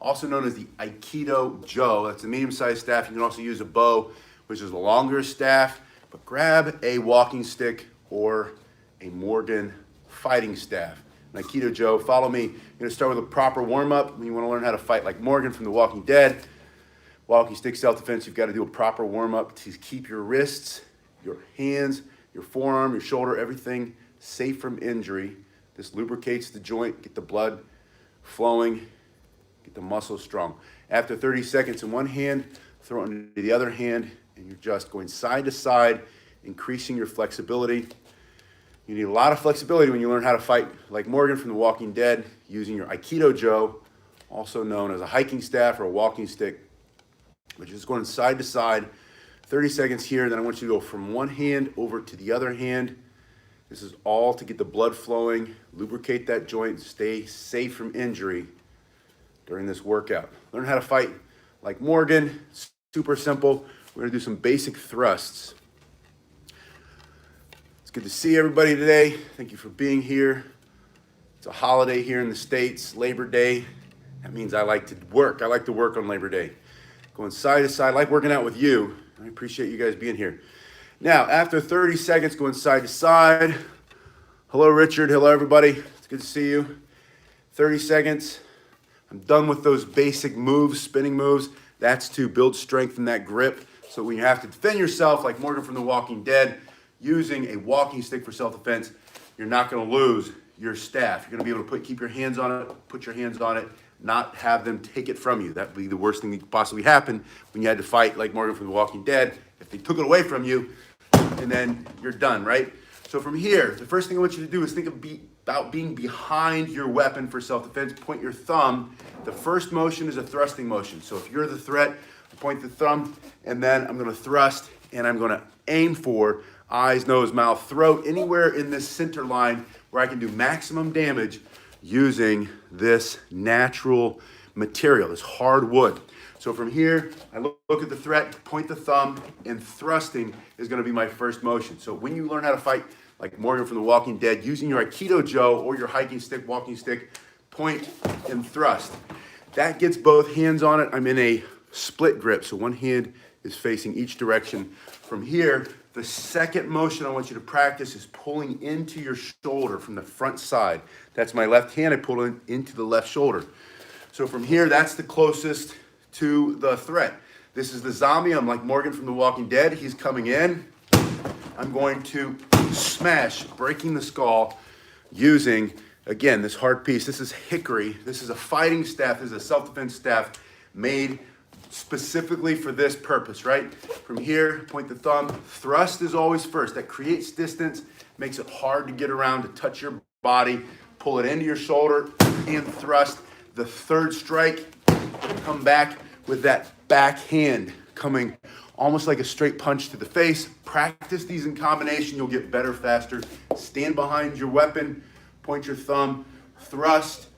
also known as the aikido jo. That's a medium-sized staff. You can also use a bow, which is a longer staff, but grab a walking stick or a Morgan fighting staff. An aikido jo, follow me. You're gonna start with a proper warm-up. When you wanna learn how to fight like Morgan from The Walking Dead, walking stick self-defense, you've got to do a proper warm-up to keep your wrists, your hands, your forearm, your shoulder, everything safe from injury. This lubricates the joint, get the blood flowing, get the muscles strong. After 30 seconds in one hand, throw it into the other hand, and you're just going side to side, increasing your flexibility. You need a lot of flexibility when you learn how to fight like Morgan from The Walking Dead using your aikido jo, also known as a hiking staff or a walking stick, which is going side to side. 30 seconds here, then I want you to go from one hand over to the other hand. This is all to get the blood flowing, lubricate that joint, stay safe from injury during this workout. Learn how to fight like Morgan, super simple. We're gonna do some basic thrusts. It's good to see everybody today. Thank you for being here. It's a holiday here in the States, Labor Day. That means I like to work. I like to work on Labor Day. Going side to side, I like working out with you. I appreciate you guys being here. Now, after 30 seconds, going side to side. Hello, Richard. Hello, everybody. It's good to see you. 30 seconds. I'm done with those basic moves, spinning moves. That's to build strength in that grip. So when you have to defend yourself, like Morgan from The Walking Dead, using a walking stick for self-defense, you're not going to lose your staff. You're going to be able to keep your hands on it, put your hands on it, not have them take it from you. That would be the worst thing that could possibly happen when you had to fight like Morgan from The Walking Dead. If they took it away from you, and then you're done, right? So from here, the first thing I want you to do is think about being behind your weapon for self-defense. Point your thumb. The first motion is a thrusting motion. So if you're the threat, I point the thumb, and then I'm gonna thrust, and I'm gonna aim for eyes, nose, mouth, throat, anywhere in this center line where I can do maximum damage using this natural material, this hard wood. So from here, I look at the threat, point the thumb, and thrusting is going to be my first motion. So when you learn how to fight like Morgan from The Walking Dead, using your aikido jo or your hiking stick, walking stick, point and thrust. That gets both hands on it. I'm in a split grip, so one hand is facing each direction. From here, the second motion I want you to practice is pulling into your shoulder from the front side. That's my left hand. I pull into the left shoulder. So from here, that's the closest to the threat. This is the zombie. I'm like Morgan from The Walking Dead. He's coming in. I'm going to smash, breaking the skull using, again, this hard piece. This is hickory. This is a fighting staff. This is a self-defense staff made specifically for this purpose, right? From here, point the thumb. Thrust is always first. That creates distance, makes it hard to get around, to touch your body. Pull it into your shoulder and thrust. The third strike, come back with that back hand coming almost like a straight punch to the face. Practice these in combination. You'll get better faster. Stand behind your weapon, point your thumb, thrust,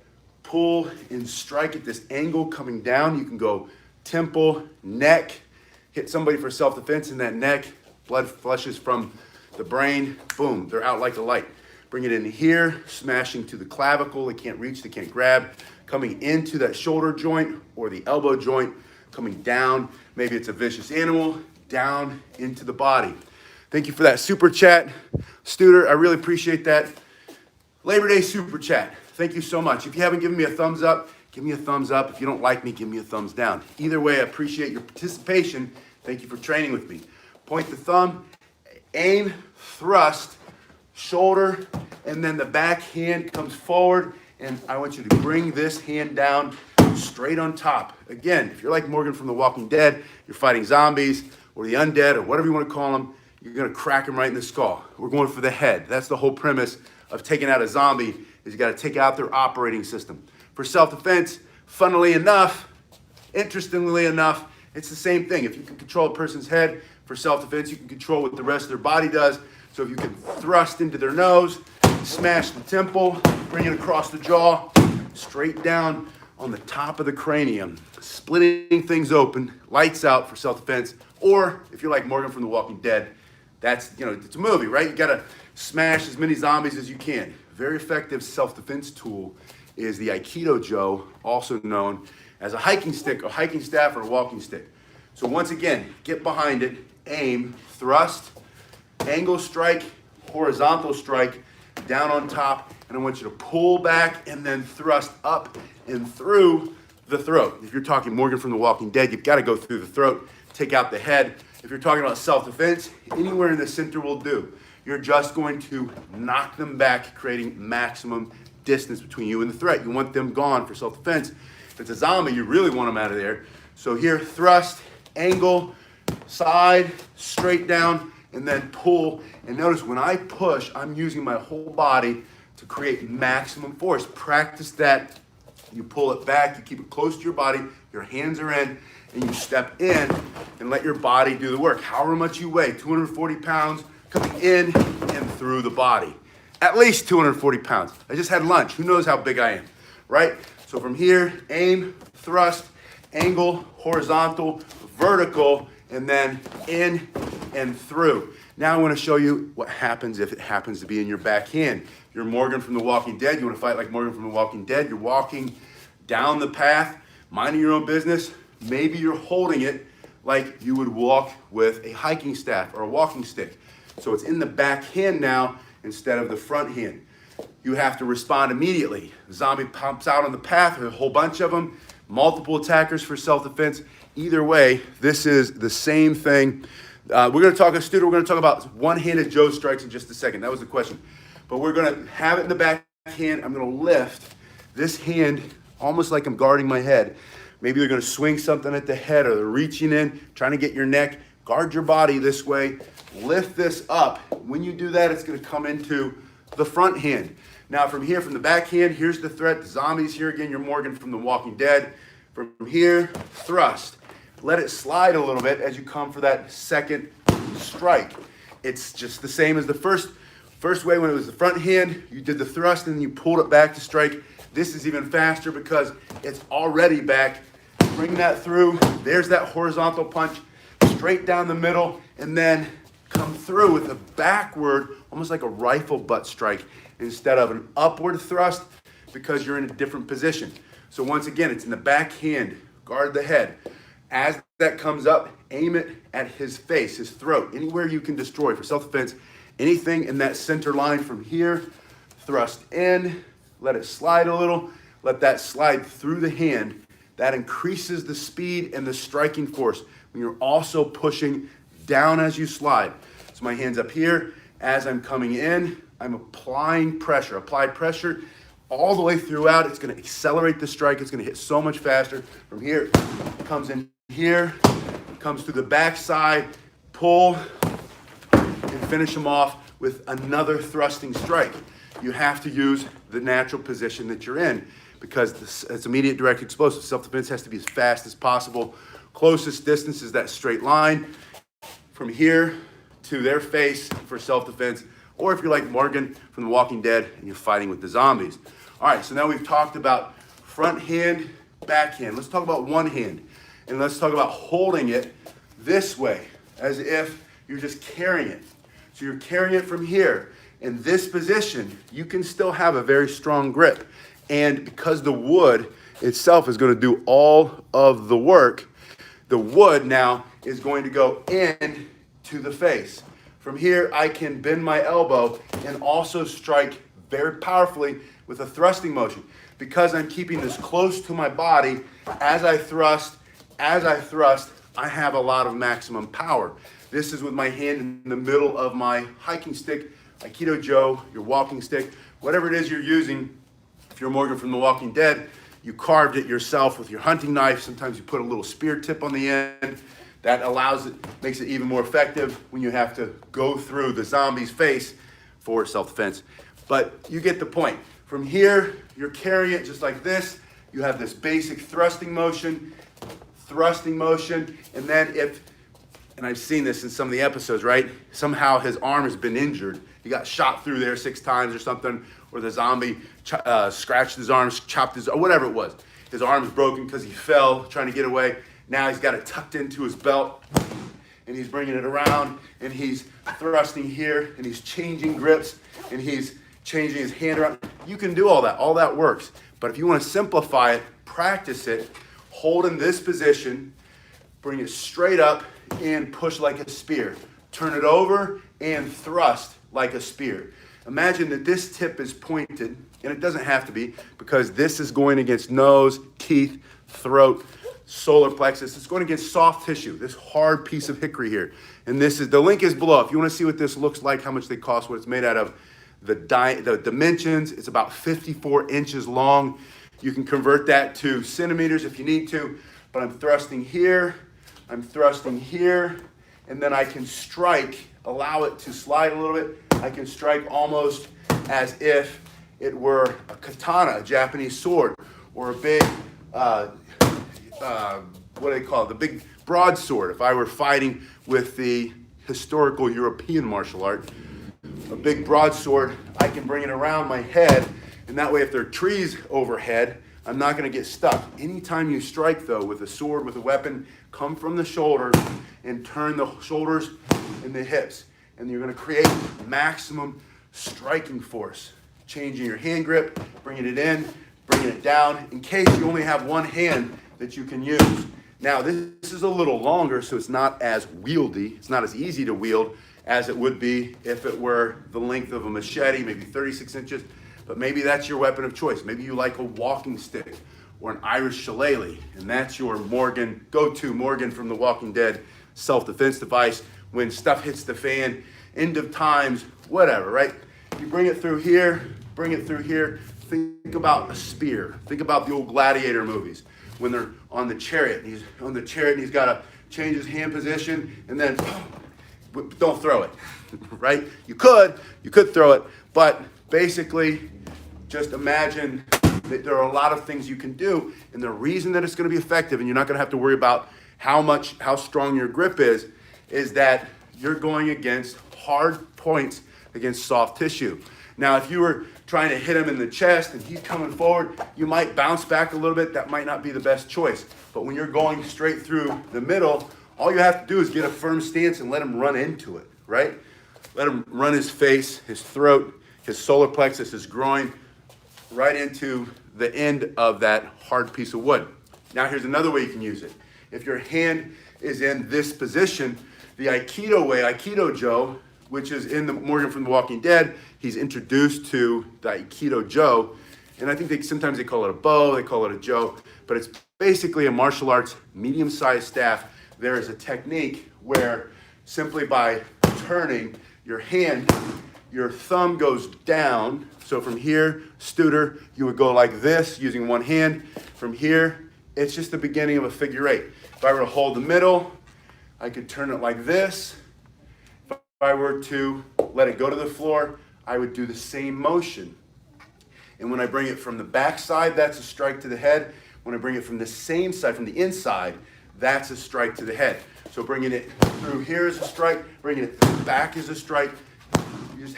pull, and strike at this angle coming down. You can go temple, neck, hit somebody for self-defense in that neck, blood flushes from the brain, boom, they're out like a light. Bring it in here, smashing to the clavicle, they can't reach, they can't grab, coming into that shoulder joint or the elbow joint, coming down, maybe it's a vicious animal, down into the body. Thank you for that super chat, Studer, I really appreciate that. Labor Day super chat, thank you so much. If you haven't given me a thumbs up, give me a thumbs up. If you don't like me, give me a thumbs down. Either way, I appreciate your participation. Thank you for training with me. Point the thumb, aim, thrust, shoulder, and then the back hand comes forward, and I want you to bring this hand down straight on top. Again, if you're like Morgan from The Walking Dead, you're fighting zombies or the undead or whatever you want to call them, you're going to crack them right in the skull. We're going for the head. That's the whole premise of taking out a zombie, is you got to take out their operating system. For self-defense, funnily enough, interestingly enough, it's the same thing. If you can control a person's head for self-defense, you can control what the rest of their body does. So if you can thrust into their nose, smash the temple, bring it across the jaw, straight down on the top of the cranium, splitting things open, lights out for self-defense. Or if you're like Morgan from The Walking Dead, that's, it's a movie, right? You gotta smash as many zombies as you can. Very effective self-defense tool is the aikido jo, also known as a hiking stick, a hiking staff, or a walking stick. So once again, get behind it, aim, thrust, angle strike, horizontal strike, down on top, and I want you to pull back and then thrust up and through the throat. If you're talking Morgan from The Walking Dead, you've got to go through the throat, take out the head. If you're talking about self-defense, anywhere in the center will do. You're just going to knock them back, creating maximum distance between you and the threat. You want them gone for self-defense. If it's a zombie, you really want them out of there. So here, thrust, angle, side, straight down, and then pull. And notice when I push, I'm using my whole body to create maximum force. Practice that. You pull it back, you keep it close to your body, your hands are in, and you step in and let your body do the work. However much you weigh, 240 pounds, coming in and through the body. At least 240 pounds. I just had lunch. Who knows how big I am, right? So from here, aim, thrust, angle, horizontal, vertical, and then in and through. Now I want to show you what happens if it happens to be in your backhand. You're Morgan from The Walking Dead. You want to fight like Morgan from The Walking Dead. You're walking down the path, minding your own business. Maybe you're holding it like you would walk with a hiking staff or a walking stick. So it's in the backhand now instead of the front hand. You have to respond immediately. The zombie pops out on the path, there's a whole bunch of them, multiple attackers for self-defense. Either way, this is the same thing. We're going to talk about one-handed Joe strikes in just a second. That was the question. But we're going to have it in the back hand. I'm going to lift this hand almost like I'm guarding my head. Maybe they're going to swing something at the head or they're reaching in, trying to get your neck. Guard your body this way. Lift this up. When you do that, it's going to come into the front hand. Now from here, from the back hand, here's the threat. The zombie's here again. You're Morgan from The Walking Dead. From here, thrust. Let it slide a little bit as you come for that second strike. It's just the same as the first way when it was the front hand. You did the thrust and then you pulled it back to strike. This is even faster because it's already back. Bring that through. There's that horizontal punch straight down the middle and then come through with a backward, almost like a rifle butt strike instead of an upward thrust because you're in a different position. So once again, it's in the back hand. Guard the head. As that comes up, aim it at his face, his throat, anywhere you can destroy for self-defense. Anything in that center line from here, thrust in, let it slide a little, let that slide through the hand. That increases the speed and the striking force when you're also pushing down as you slide. So my hand's up here. As I'm coming in, I'm applying pressure. Apply pressure all the way throughout. It's going to accelerate the strike. It's going to hit so much faster. From here, it comes in here, comes through the back side, pull, and finish them off with another thrusting strike. You have to use the natural position that you're in because it's immediate direct explosive. Self-defense has to be as fast as possible. Closest distance is that straight line from here to their face for self-defense, or if you're like Morgan from The Walking Dead and you're fighting with the zombies. All right, so now we've talked about front hand, back hand. Let's talk about one hand. And let's talk about holding it this way, as if you're just carrying it. So you're carrying it from here. In this position, you can still have a very strong grip. And because the wood itself is going to do all of the work, the wood now is going to go in to the face. From here, I can bend my elbow and also strike very powerfully with a thrusting motion. Because I'm keeping this close to my body, as I thrust, I have a lot of maximum power. This is with my hand in the middle of my hiking stick, aikido jo, your walking stick, whatever it is you're using. If you're Morgan from The Walking Dead, you carved it yourself with your hunting knife. Sometimes you put a little spear tip on the end. That makes it even more effective when you have to go through the zombie's face for self-defense. But you get the point. From here, you're carrying it just like this. You have this basic thrusting motion, and then and I've seen this in some of the episodes, right? Somehow his arm has been injured. He got shot through there 6 times or something, or the zombie scratched his arm, chopped his, or whatever it was. His arm is broken because he fell trying to get away. Now he's got it tucked into his belt, and he's bringing it around, and he's thrusting here, and he's changing grips, and he's changing his hand around. You can do all that. All that works. But if you want to simplify it, practice it, hold in this position, bring it straight up and push like a spear. Turn it over and thrust like a spear. Imagine that this tip is pointed, and it doesn't have to be, because this is going against nose, teeth, throat, solar plexus. It's going against soft tissue, this hard piece of hickory here. And this is, the link is below. If you want to see what this looks like, how much they cost, what it's made out of, the dimensions, it's about 54 inches long. You can convert that to centimeters if you need to, but I'm thrusting here, and then I can strike, allow it to slide a little bit. I can strike almost as if it were a katana, a Japanese sword, or a big, what do they call it? The big broadsword. If I were fighting with the historical European martial art, a big broadsword, I can bring it around my head, and that way if there are trees overhead, I'm not going to get stuck. Anytime you strike, though, with a sword, with a weapon, come from the shoulders and turn the shoulders and the hips. And you're going to create maximum striking force. Changing your hand grip, bringing it in, bringing it down, in case you only have one hand that you can use. Now, this is a little longer, so it's not as wieldy. It's not as easy to wield as it would be if it were the length of a machete, maybe 36 inches. But maybe that's your weapon of choice. Maybe you like a walking stick or an Irish shillelagh, and that's your Morgan, go-to Morgan from The Walking Dead self-defense device. When stuff hits the fan, end of times, whatever, right? You bring it through here, Think about a spear. Think about the old gladiator movies when they're on the chariot. He's on the chariot and he's got to change his hand position and then don't throw it, right? You could throw it, but basically just imagine that there are a lot of things you can do, and the reason that it's going to be effective and you're not going to have to worry about how strong your grip is that you're going against hard points against soft tissue. Now, if you were trying to hit him in the chest and he's coming forward, you might bounce back a little bit. That might not be the best choice. But when you're going straight through the middle, all you have to do is get a firm stance and let him run into it, right? Let him run his face, his throat, his solar plexus, his groin, right into the end of that hard piece of wood. Now, here's another way you can use it. If your hand is in this position, the Aikido way, Aikido Joe, which is in the Morgan from The Walking Dead, he's introduced to the Aikido Joe, and I think sometimes they call it a bow, they call it a Joe, but it's basically a martial arts medium-sized staff. There is a technique where simply by turning your hand, your thumb goes down. So from here, Studer, you would go like this using one hand. From here, it's just the beginning of a figure eight. If I were to hold the middle, I could turn it like this. If I were to let it go to the floor, I would do the same motion. And when I bring it from the back side, that's a strike to the head. When I bring it from the same side, from the inside, that's a strike to the head. So bringing it through here is a strike, bringing it back is a strike.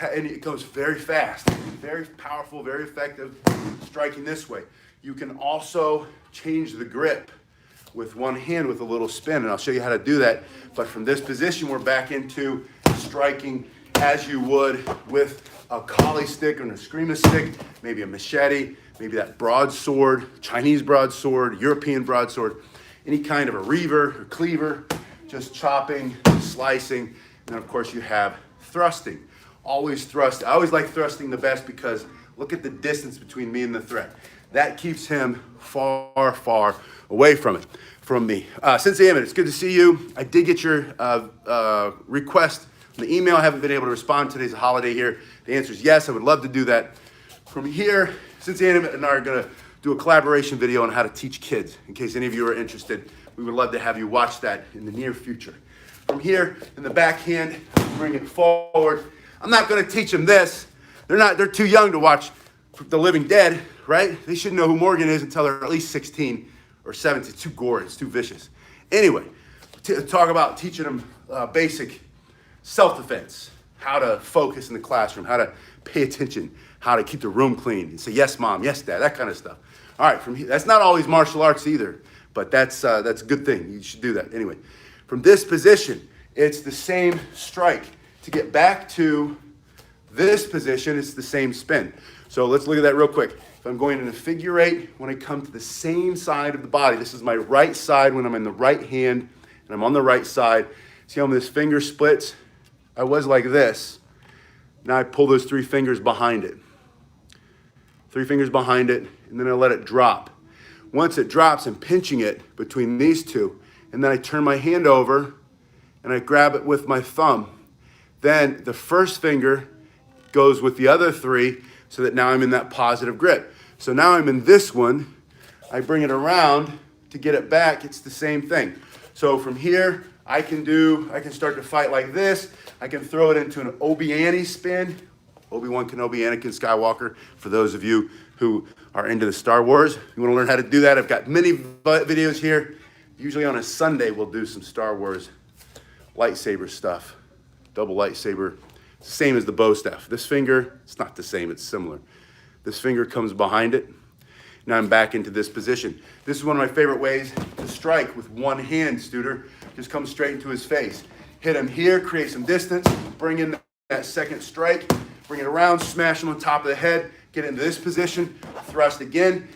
And it goes very fast, very powerful, very effective, striking this way. You can also change the grip with one hand with a little spin, and I'll show you how to do that. But from this position, we're back into striking as you would with a collie stick or an eskrima stick, maybe a machete, maybe that broadsword, Chinese broadsword, European broadsword, any kind of a reaver or cleaver, just chopping, slicing, and of course you have thrusting. Always thrust. I always like thrusting the best because look at the distance between me and the threat. That keeps him far, far away from me. Sensei Emmett, it's good to see you. I did get your request in the email. I haven't been able to respond. Today's a holiday here. The answer is yes, I would love to do that. From here, Sensei Emmett and I are going to do a collaboration video on how to teach kids. In case any of you are interested, we would love to have you watch that in the near future. From here, in the backhand, bring it forward. I'm not going to teach them this. They're too young to watch The Living Dead, right? They shouldn't know who Morgan is until they're at least 16 or 17. It's too gory. It's too vicious. Anyway, talk about teaching them basic self-defense, how to focus in the classroom, how to pay attention, how to keep the room clean, and say yes, mom, yes, dad, that kind of stuff. All right, from here, that's not always martial arts either, but that's a good thing. You should do that. Anyway, from this position, it's the same strike. To get back to this position, it's the same spin. So let's look at that real quick. If I'm going in a figure eight, when I come to the same side of the body, this is my right side when I'm in the right hand and I'm on the right side. See how this finger splits? I was like this. Now I pull those 3 fingers behind it. 3 fingers behind it, and then I let it drop. Once it drops, I'm pinching it between these 2, and then I turn my hand over and I grab it with my thumb. Then the first finger goes with the other 3 so that now I'm in that positive grip. So now I'm in this one. I bring it around to get it back. It's the same thing. So from here, I can start to fight like this. I can throw it into an Obi-Wan spin. Obi-Wan Kenobi, Anakin Skywalker, for those of you who are into the Star Wars. If you want to learn how to do that, I've got many videos here. Usually on a Sunday, we'll do some Star Wars lightsaber stuff. Double lightsaber. It's the same as the bow staff. This finger, it's not the same, it's similar. This finger comes behind it. Now I'm back into this position. This is one of my favorite ways to strike with one hand, Studer. Just come straight into his face. Hit him here, create some distance, bring in that second strike, bring it around, smash him on top of the head, get into this position, thrust again,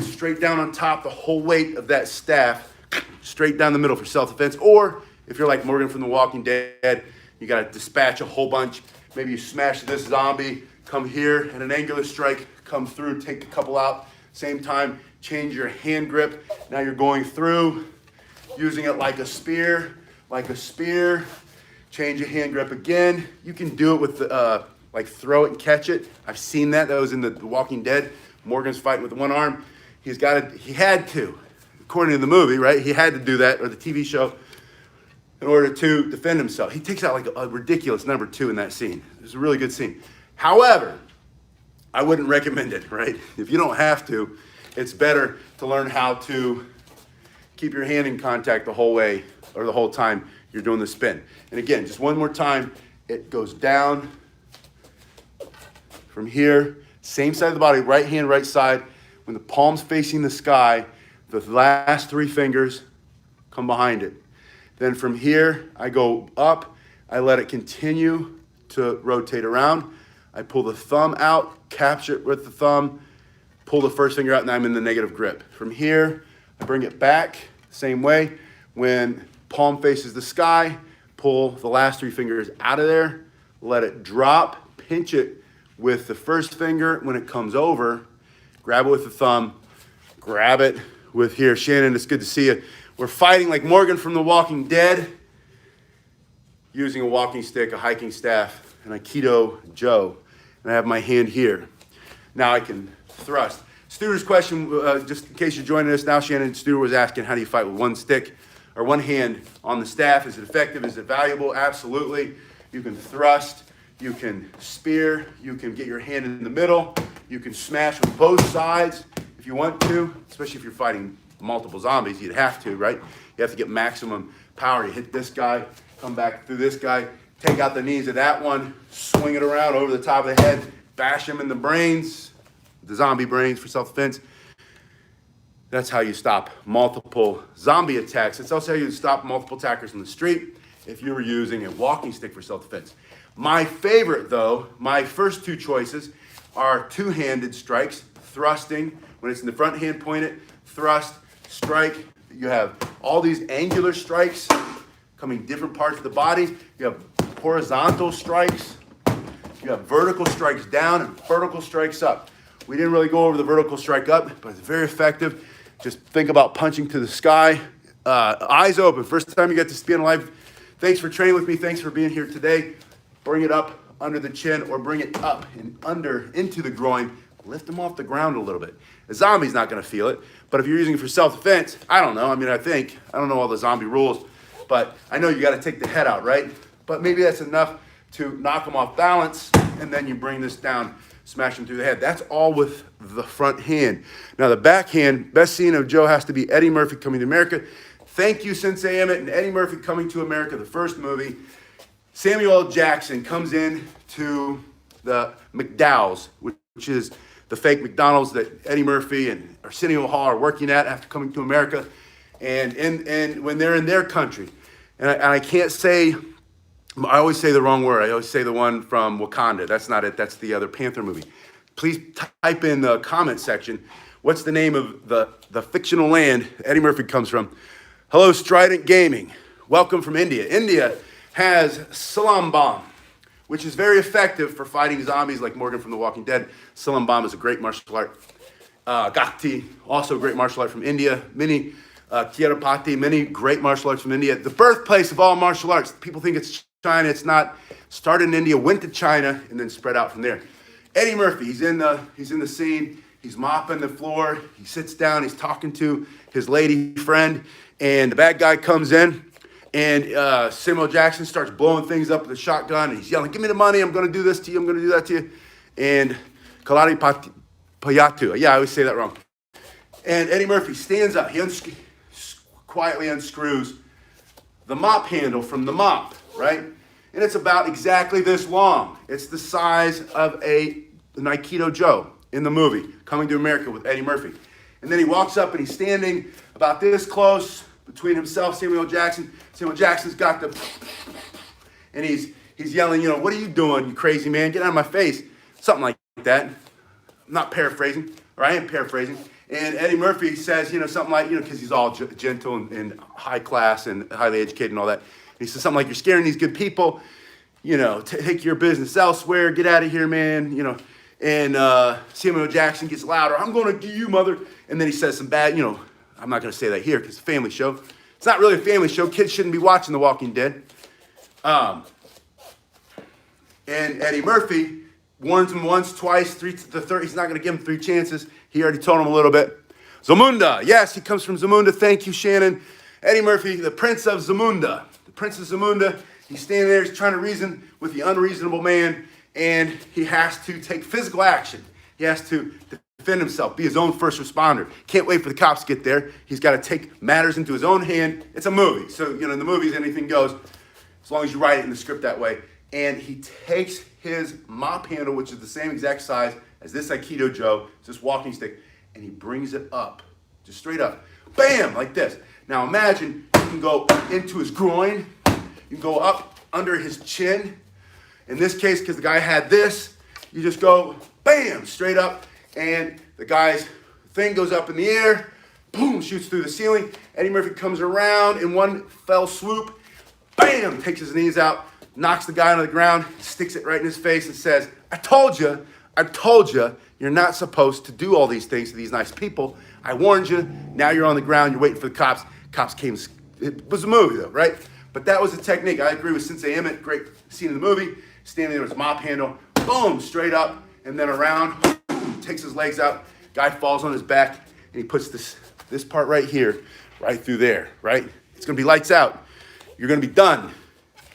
straight down on top, the whole weight of that staff, straight down the middle for self-defense. Or if you're like Morgan from The Walking Dead, you got to dispatch a whole bunch. Maybe you smash this zombie, come here, and an angular strike, come through, take a couple out. Same time, change your hand grip. Now you're going through, using it like a spear, change your hand grip again. You can do it with, like throw it and catch it. I've seen that. That was in the Walking Dead. Morgan's fighting with one arm. He had to, according to the movie, right? He had to do that, or the TV show, in order to defend himself. He takes out like a ridiculous number 2 in that scene. It's a really good scene. However, I wouldn't recommend it, right? If you don't have to, it's better to learn how to keep your hand in contact the whole way, or the whole time you're doing the spin. And again, just one more time, it goes down from here, same side of the body, right hand, right side. When the palm's facing the sky, the last 3 fingers come behind it. Then from here, I go up, I let it continue to rotate around. I pull the thumb out, capture it with the thumb, pull the first finger out, and I'm in the negative grip. From here, I bring it back, same way. When palm faces the sky, pull the last 3 fingers out of there, let it drop, pinch it with the first finger. When it comes over, grab it with the thumb, grab it with here. Shannon, it's good to see you. We're fighting like Morgan from The Walking Dead, using a walking stick, a hiking staff, an aikido Joe. And I have my hand here. Now I can thrust. Studer's question, just in case you're joining us now, Shannon, Studer was asking, how do you fight with one stick or one hand on the staff? Is it effective? Is it valuable? Absolutely. You can thrust, you can spear, you can get your hand in the middle, you can smash with both sides if you want to, especially if you're fighting multiple zombies. You'd have to, right? You have to get maximum power. You hit this guy, come back through this guy, take out the knees of that one, swing it around over the top of the head, bash him in the brains, the zombie brains for self-defense. That's how you stop multiple zombie attacks. It's also how you stop multiple attackers in the street if you were using a walking stick for self-defense. My favorite, though, my first 2 choices are 2-handed strikes, thrusting. When it's in the front hand pointed, thrust, strike. You have all these angular strikes coming different parts of the body. You have horizontal strikes. You have vertical strikes down and vertical strikes up. We didn't really go over the vertical strike up, but it's very effective. Just think about punching to the sky. Eyes open. First time you get to spin live. Thanks for training with me. Thanks for being here today. Bring it up under the chin or bring it up and under into the groin. Lift them off the ground a little bit. A zombie's not going to feel it, but if you're using it for self-defense, I don't know. I don't know all the zombie rules, but I know you got to take the head out, right? But maybe that's enough to knock them off balance, and then you bring this down, smash them through the head. That's all with the front hand. Now the back hand, best scene of Joe has to be Eddie Murphy Coming to America. Thank you, Sensei Emmett, and Eddie Murphy Coming to America, the first movie. Samuel L. Jackson comes in to the McDowell's, which is the fake McDonald's that Eddie Murphy and Arsenio Hall are working at after coming to America, and when they're in their country. And I can't say, I always say the wrong word. I always say the one from Wakanda. That's not it. That's the other Panther movie. please type in the comment section, what's the name of the fictional land Eddie Murphy comes from? Hello, Strident Gaming. Welcome from India. India has Salam Bomb, which is very effective for fighting zombies like Morgan from The Walking Dead. Salam Bomb is a great martial art. Gakti, also a great martial art from India. Kirapati, many great martial arts from India. The birthplace of all martial arts. People think it's China. It's not. Started in India, went to China, and then spread out from there. Eddie Murphy, he's in the scene. He's mopping the floor. He sits down. He's talking to his lady friend, and the bad guy comes in, and Samuel Jackson starts blowing things up with a shotgun, and he's yelling, "Give me the money! I'm going to do this to you. I'm going to do that to you." And Kalari Payatu. Yeah, I always say that wrong. And Eddie Murphy stands up. He quietly unscrews the mop handle from the mop, right? And it's about exactly this long. It's the size of an Aikido Joe in the movie, Coming to America with Eddie Murphy. And then he walks up and he's standing about this close between himself, Samuel Jackson. Samuel Jackson's got the, and he's yelling, "What are you doing, you crazy man? Get out of my face." Something like that. I'm not paraphrasing, or I am paraphrasing. And Eddie Murphy says, something like, because he's all gentle and high class and highly educated and all that. And he says something like, "You're scaring these good people, take your business elsewhere, get out of here, man, And Samuel Jackson gets louder, "I'm going to give you, mother." And then he says some bad, I'm not going to say that here because it's a family show. It's not really a family show. Kids shouldn't be watching The Walking Dead. And Eddie Murphy warns him once, twice, the third. He's not going to give him 3 chances. He already told him a little bit. Zamunda. Yes, he comes from Zamunda. Thank you, Shannon. Eddie Murphy, the Prince of Zamunda. The Prince of Zamunda. He's standing there. He's trying to reason with the unreasonable man. And he has to take physical action. He has to defend himself, be his own first responder. Can't wait for the cops to get there. He's got to take matters into his own hand. It's a movie. So, in the movies, anything goes, as long as you write it in the script that way. And he takes his mop handle, which is the same exact size as this Aikido Joe, it's this walking stick, and he brings it up, just straight up. Bam, like this. Now imagine you can go into his groin, you can go up under his chin. In this case, because the guy had this, you just go, bam, straight up, and the guy's thing goes up in the air, boom, shoots through the ceiling. Eddie Murphy comes around in one fell swoop, bam, takes his knees out, knocks the guy onto the ground, sticks it right in his face and says, I told you, you're not supposed to do all these things to these nice people. I warned you, now you're on the ground, you're waiting for the cops. Cops came, it was a movie though, right? But that was the technique. I agree with Sensei Emmett, great scene in the movie. Standing there with his mop handle, boom, straight up, and then around, takes his legs out, guy falls on his back, and he puts this part right here, right through there, right? It's gonna be lights out. You're gonna be done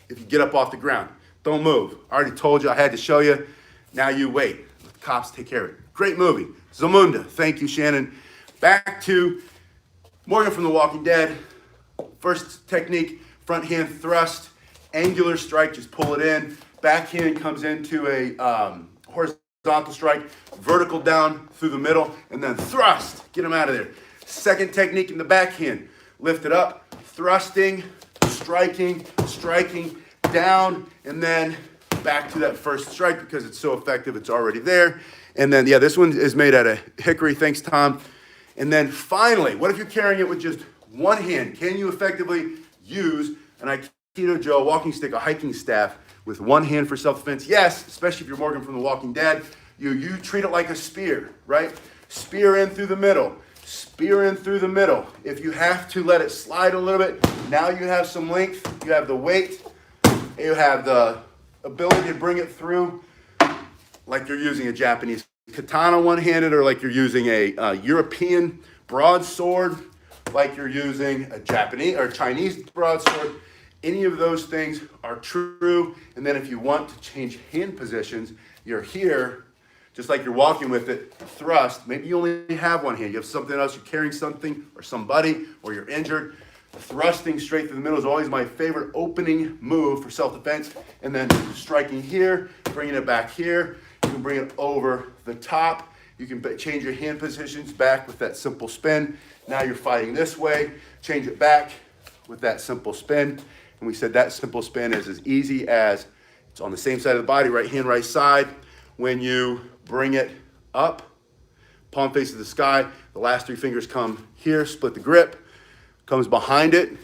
if you get up off the ground. Don't move. I already told you, I had to show you. Now you wait. Let the cops take care of it. Great movie. Zamunda. Thank you, Shannon. Back to Morgan from The Walking Dead. First technique, front hand thrust, angular strike, just pull it in. Backhand comes into a horizontal strike, vertical down through the middle, and then thrust. Get him out of there. Second technique in the backhand. Lift it up, thrusting, striking, down, and then back to that first strike because it's so effective, it's already there. And then, this one is made out of hickory. Thanks, Tom. And then finally, what if you're carrying it with just one hand? Can you effectively use an Aikido Joe, a walking stick, a hiking staff with one hand for self-defense? Yes, especially if you're Morgan from The Walking Dead. You treat it like a spear, right? Spear in through the middle. Spear in through the middle. If you have to let it slide a little bit, now you have some length, you have the weight, you have the ability to bring it through like you're using a Japanese katana one-handed, or like you're using a European broadsword, like you're using a Japanese or Chinese broadsword. Any of those things are true. And then if you want to change hand positions, you're here, just like you're walking with it, thrust. Maybe you only have one hand. You have something else, you're carrying something or somebody, or you're injured. Thrusting straight through the middle is always my favorite opening move for self-defense. And then striking here, bringing it back here. You can bring it over the top. You can change your hand positions back with that simple spin. Now you're fighting this way. Change it back with that simple spin. And we said that simple spin is as easy as it's on the same side of the body, right hand, right side. When you bring it up, palm faces the sky. The last 3 fingers come here, split the grip, comes behind it.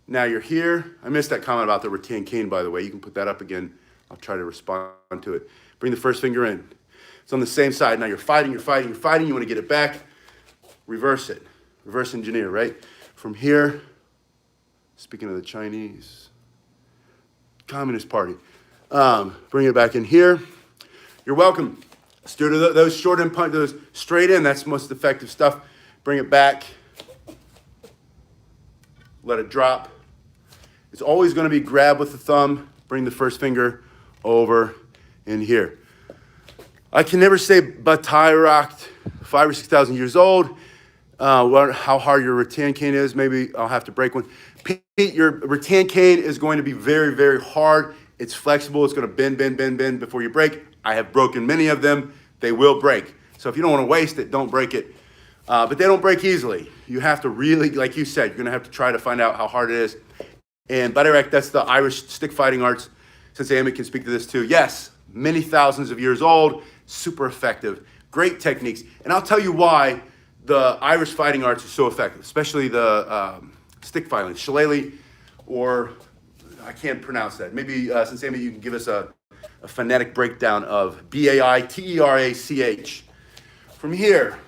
Now you're here. I missed that comment about the rattan cane, by the way. You can put that up again. I'll try to respond to it. Bring the first finger in. It's on the same side. Now you're fighting, you're fighting, you're fighting. You want to get it back. Reverse it. Reverse engineer, right? From here, speaking of the Chinese Communist Party, bring it back in here. You're welcome. Let's do those short in punch, those straight in. That's the most effective stuff. Bring it back. Let it drop. It's always going to be grab with the thumb. Bring the first finger over in here. I can never say Batai rocked 5,000 or 6,000 years old. How hard your rattan cane is. Maybe I'll have to break one. Pete, your rattan cane is going to be very, very hard. It's flexible. It's going to bend before you break. I have broken many of them. They will break. So if you don't want to waste it, don't break it. But they don't break easily. You have to really, like you said, you're going to have to try to find out how hard it is. And Badarek, that's the Irish stick fighting arts. Sensei Amy can speak to this too. Yes, many thousands of years old, super effective, great techniques. And I'll tell you why the Irish fighting arts are so effective, especially the stick fighting, shillelagh, or I can't pronounce that. Maybe Sensei Amy, you can give us a phonetic breakdown of B-A-I-T-E-R-A-C-H. From here,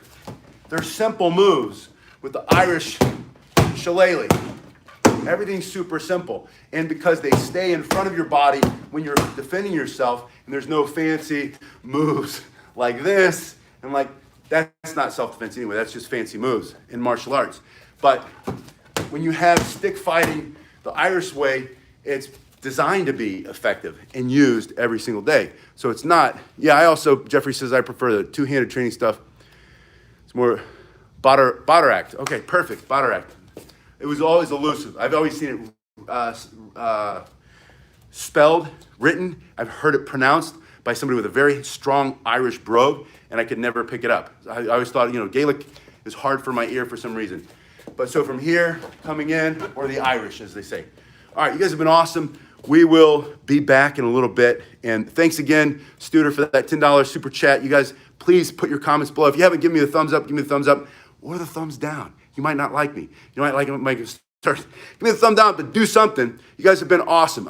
they're simple moves with the Irish shillelagh. Everything's super simple. And because they stay in front of your body when you're defending yourself, and there's no fancy moves like this, and like, that's not self-defense anyway, that's just fancy moves in martial arts. But when you have stick fighting the Irish way, it's designed to be effective and used every single day. So it's not, I also, Jeffrey says I prefer the two-handed training stuff. It's more Badarek. Okay, perfect, Badarek. It was always elusive. I've always seen it spelled, written. I've heard it pronounced by somebody with a very strong Irish brogue, and I could never pick it up. I always thought, Gaelic is hard for my ear for some reason. But so from here, coming in, or the Irish, as they say. All right, you guys have been awesome. We will be back in a little bit. And thanks again, Studer, for that $10 super chat. You guys, please put your comments below. If you haven't given me the thumbs up, give me the thumbs up or the thumbs down. You might not like me. You might like it, start. Give me the thumb down, but do something. You guys have been awesome.